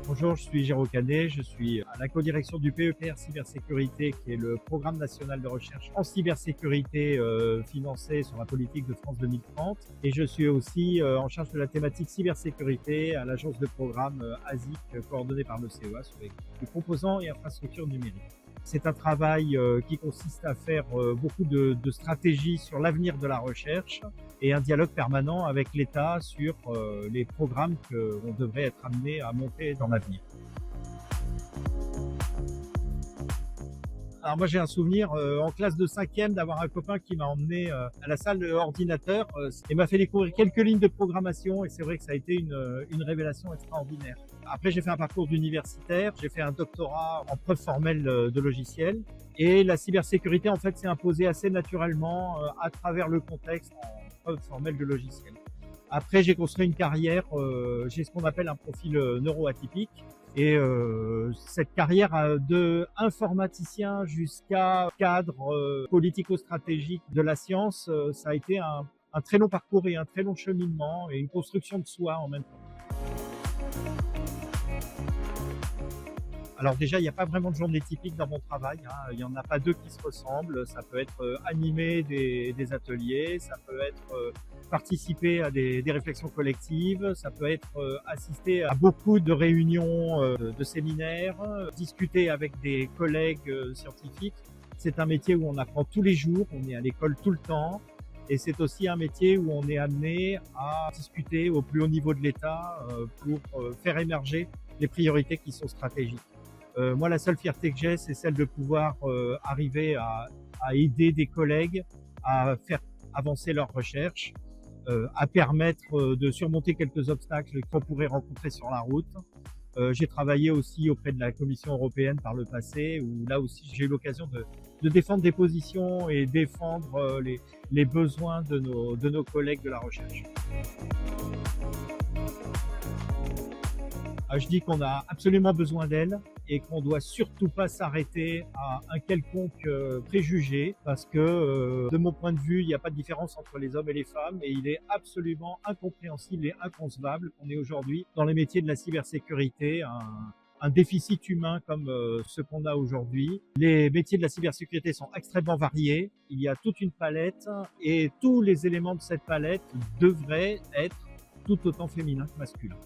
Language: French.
Bonjour, je suis Géraud Canet, je suis à la co-direction du PEPR Cybersécurité, qui est le programme national de recherche en cybersécurité financé sur la politique de France 2030. Et je suis aussi en charge de la thématique cybersécurité à l'agence de programme ASIC coordonnée par le CEA sur les composants et infrastructures numériques. C'est un travail qui consiste à faire beaucoup de stratégies sur l'avenir de la recherche et un dialogue permanent avec l'État sur les programmes qu'on devrait être amené à monter dans l'avenir. Alors moi j'ai un souvenir en classe de 5e d'avoir un copain qui m'a emmené à la salle de ordinateur et m'a fait découvrir quelques lignes de programmation, et c'est vrai que ça a été une révélation extraordinaire. Après j'ai fait un parcours d'universitaire, j'ai fait un doctorat en preuve formelle de logiciels, et la cybersécurité en fait s'est imposée assez naturellement à travers le contexte en preuve formelle de logiciels. Après, j'ai construit une carrière, j'ai ce qu'on appelle un profil neuroatypique. Et cette carrière de informaticien jusqu'à cadre politico-stratégique de la science, ça a été un très long parcours et un très long cheminement et une construction de soi en même temps. Alors déjà, il n'y a pas vraiment de journée typique dans mon travail, hein. Il n'y en a pas deux qui se ressemblent. Ça peut être animer des ateliers, ça peut être participer à des réflexions collectives, ça peut être assister à beaucoup de réunions, de séminaires, discuter avec des collègues scientifiques. C'est un métier où on apprend tous les jours, on est à l'école tout le temps. Et c'est aussi un métier où on est amené à discuter au plus haut niveau de l'État pour faire émerger les priorités qui sont stratégiques. Moi, la seule fierté que j'ai, c'est celle de pouvoir arriver à aider des collègues à faire avancer leurs recherches, à permettre de surmonter quelques obstacles qu'on pourrait rencontrer sur la route. J'ai travaillé aussi auprès de la Commission européenne par le passé, où là aussi j'ai eu l'occasion de défendre des positions et défendre les besoins de nos collègues de la recherche. Je dis qu'on a absolument besoin d'elle et qu'on doit surtout pas s'arrêter à un quelconque préjugé, parce que de mon point de vue, il n'y a pas de différence entre les hommes et les femmes, et il est absolument incompréhensible et inconcevable qu'on ait aujourd'hui dans les métiers de la cybersécurité un déficit humain comme ce qu'on a aujourd'hui. Les métiers de la cybersécurité sont extrêmement variés, il y a toute une palette et tous les éléments de cette palette devraient être tout autant féminins que masculins.